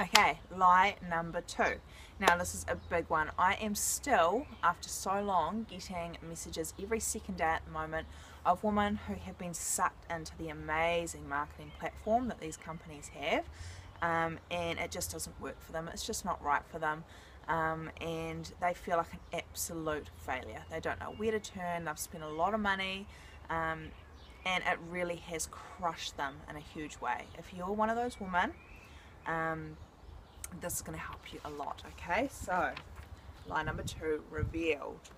Okay, lie number 2. Now this is a big one. I am still, after so long, getting messages every second day at the moment of women who have been sucked into the amazing marketing platform that these companies have, and it just doesn't work for them. It's just not right for them, and they feel like an absolute failure. They don't know where to turn. They've spent a lot of money, and it really has crushed them in a huge way. If you're one of those women, this is going to help you a lot. Okay, so lie number 2 revealed.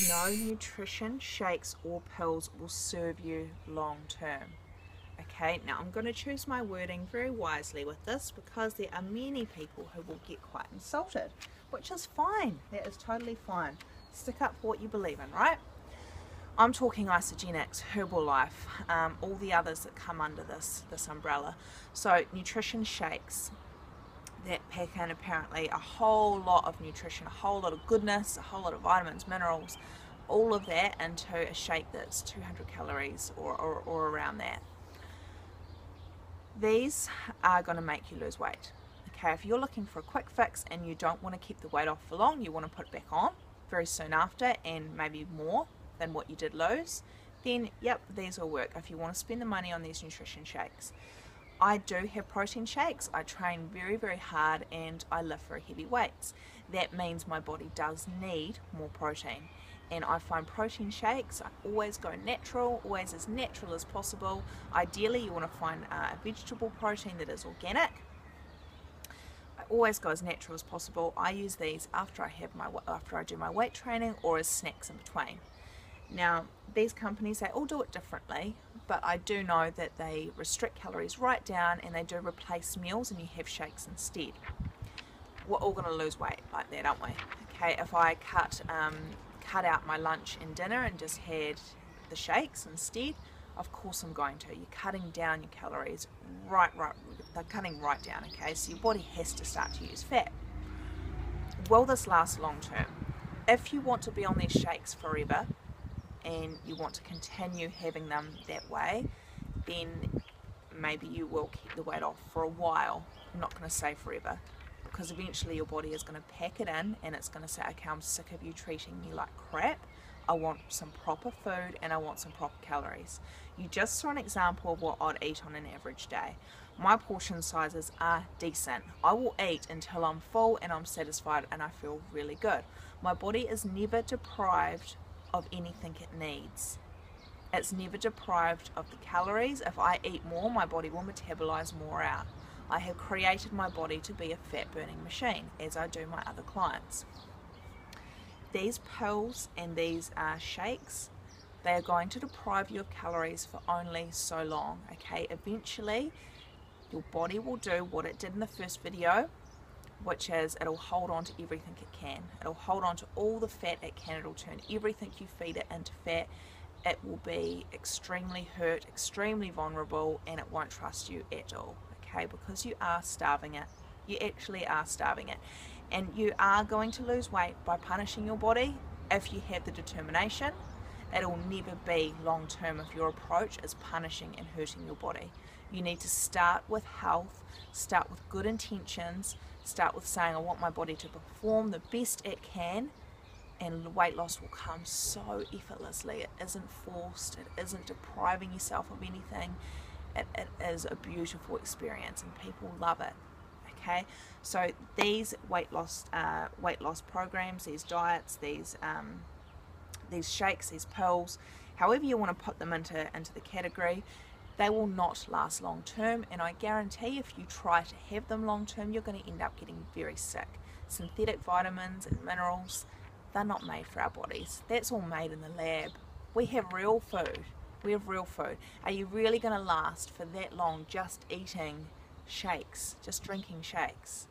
No nutrition shakes or pills will serve you long term. Okay, now I'm going to choose my wording very wisely with this, because there are many people who will get quite insulted, which is fine. That is totally fine. Stick up for what you believe in, right? I'm talking isogenics, Herbalife, all the others that come under this umbrella. So nutrition shakes that pack in apparently a whole lot of nutrition, a whole lot of goodness, a whole lot of vitamins, minerals, all of that into a shake that's 200 calories or around that. These are going to make you lose weight. Okay, if you're looking for a quick fix and you don't want to keep the weight off for long, you want to put it back on very soon after and maybe more than what you did lose, then yep, these will work if you want to spend the money on these nutrition shakes. I do have protein shakes. I train very, very hard and I lift very heavy weights. That means my body does need more protein, and I find protein shakes, I always go natural, always as natural as possible. Ideally you want to find a vegetable protein that is organic. I always go as natural as possible. I use these after I do my weight training or as snacks in between. Now, these companies, they all do it differently, but I do know that they restrict calories right down and they do replace meals and you have shakes instead. We're all going to lose weight like that, aren't we? Okay, if I cut out my lunch and dinner and just had the shakes instead, of course I'm going to. You're cutting down your calories they're cutting right down, okay? So your body has to start to use fat. Will this last long term? If you want to be on these shakes forever, and you want to continue having them that way, then maybe you will keep the weight off for a while. I'm not going to say forever, because eventually your body is going to pack it in and it's going to say, okay, I'm sick of you treating me like crap. I want some proper food and I want some proper calories. You just saw an example of what I'd eat on an average day. My portion sizes are decent. I will eat until I'm full and I'm satisfied and I feel really good. My body is never deprived of anything it needs. It's never deprived of the calories. If I eat more, my body will metabolize more out. I have created my body to be a fat burning machine, as I do my other clients. These pills and these shakes, they are going to deprive you of calories for only so long. Okay, eventually your body will do what it did in the first video, which is it'll hold on to everything it can. It'll hold on to all the fat it can. It'll turn everything you feed it into fat. It will be extremely hurt, extremely vulnerable, and it won't trust you at all, okay? Because you are starving it. You actually are starving it. And you are going to lose weight by punishing your body if you have the determination. It'll never be long term if your approach is punishing and hurting your body. You need to start with health, start with good intentions, start with saying I want my body to perform the best it can, and weight loss will come so effortlessly. It isn't forced, it isn't depriving yourself of anything. It is a beautiful experience and people love it. Okay, so these weight loss programs, these diets, these shakes, these pills, however you want to put them into the category, they will not last long term, and I guarantee if you try to have them long term, you're going to end up getting very sick. Synthetic vitamins and minerals, they're not made for our bodies. That's all made in the lab. We have real food. We have real food. Are you really going to last for that long just eating shakes, just drinking shakes,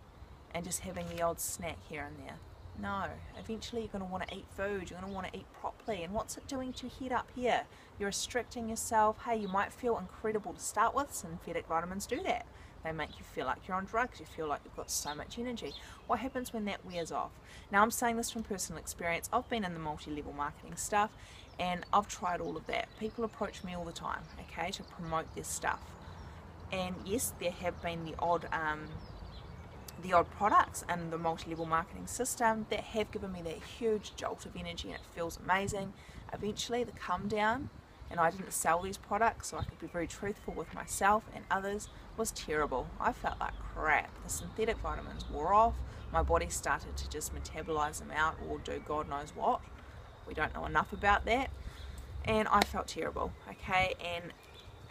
and just having the odd snack here and there? No, eventually you're going to want to eat food, you're going to want to eat properly, and what's it doing to your head up here? You're restricting yourself. Hey, you might feel incredible to start with. Synthetic vitamins do that. They make you feel like you're on drugs, you feel like you've got so much energy. What happens when that wears off? Now I'm saying this from personal experience. I've been in the multi-level marketing stuff and I've tried all of that. People approach me all the time, okay, to promote this stuff. And yes, there have been the odd products and the multi-level marketing system that have given me that huge jolt of energy, and it feels amazing. Eventually the come down, and I didn't sell these products, so I could be very truthful with myself and others, was terrible. I felt like crap. The synthetic vitamins wore off, my body started to just metabolize them out or do God knows what. We don't know enough about that, and I felt terrible, okay? And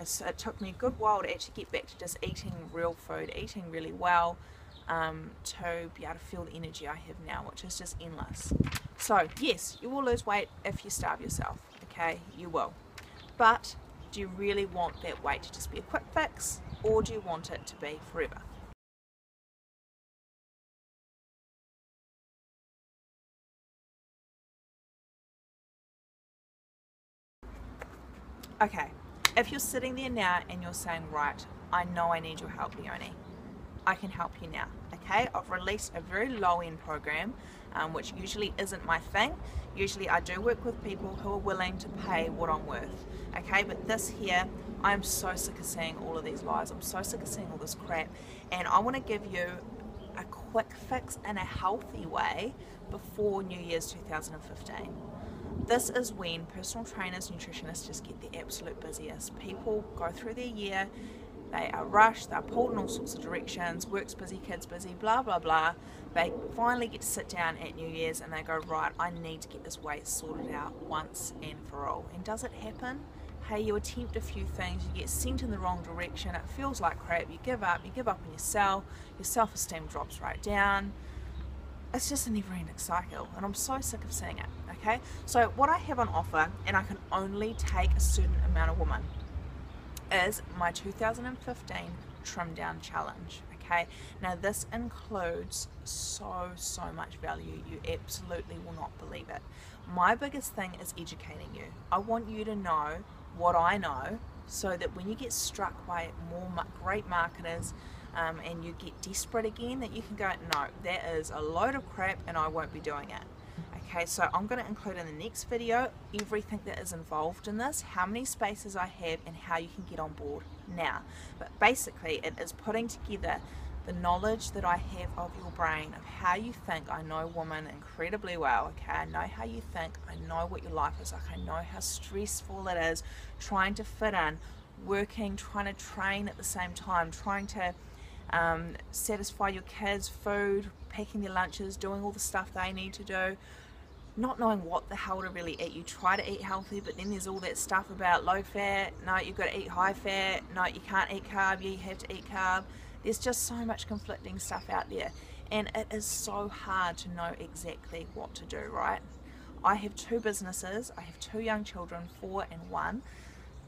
it took me a good while to actually get back to just eating real food, eating really well, to be able to feel the energy I have now, which is just endless. So yes, you will lose weight if you starve yourself, okay? You will. But do you really want that weight to just be a quick fix, or do you want it to be forever? Okay, if you're sitting there now and you're saying, right, I know I need your help, Leonee, I can help you now, okay? I've released a very low-end program, which usually isn't my thing. Usually I do work with people who are willing to pay what I'm worth, okay? But this here, I'm so sick of seeing all of these lies. I'm so sick of seeing all this crap, and I want to give you a quick fix in a healthy way before New Year's 2015. This is when personal trainers, nutritionists just get the absolute busiest. People go through their year, they are rushed, they're pulled in all sorts of directions, work's busy, kids busy, blah blah blah. They finally get to sit down at New Year's and they go, right, I need to get this weight sorted out once and for all. And does it happen? Hey, you attempt a few things, you get sent in the wrong direction, it feels like crap, you give up on yourself, your self-esteem drops right down. It's just a never-ending cycle, and I'm so sick of seeing it, okay? So what I have on offer, and I can only take a certain amount of women, is my 2015 Trim Down Challenge, okay? Now this includes so much value, you absolutely will not believe it. My biggest thing is educating you. I want you to know what I know, so that when you get struck by more great marketers, and you get desperate again, that you can go, no, that is a load of crap and I won't be doing it. Okay, so I'm going to include in the next video everything that is involved in this, how many spaces I have, and how you can get on board now. But basically it is putting together the knowledge that I have of your brain, of how you think. I know women incredibly well, okay? I know how you think, I know what your life is like, I know how stressful it is trying to fit in, working, trying to train at the same time, trying to satisfy your kids, food, packing their lunches, doing all the stuff they need to do, not knowing what the hell to really eat. You try to eat healthy, but then there's all that stuff about low fat, no, you've got to eat high fat, no, you can't eat carb, you have to eat carb. There's just so much conflicting stuff out there, and it is so hard to know exactly what to do, right? I have 2 businesses, I have 2 young children, 4 and 1,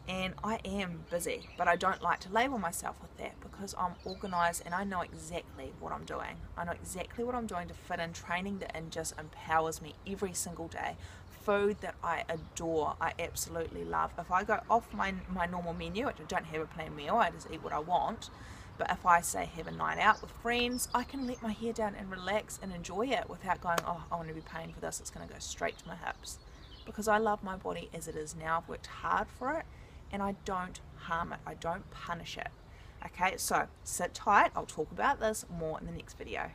and I am busy, but I don't like to label myself with that because I'm organised and I know exactly what I'm doing. I know exactly what I'm doing to fit in training that just empowers me every single day. Food that I adore, I absolutely love. If I go off my normal menu, which I don't have a planned meal, I just eat what I want, but if I say have a night out with friends, I can let my hair down and relax and enjoy it without going, oh, I want to be paying for this, it's going to go straight to my hips. Because I love my body as it is now, I've worked hard for it, and I don't harm it, I don't punish it. Okay, so sit tight, I'll talk about this more in the next video.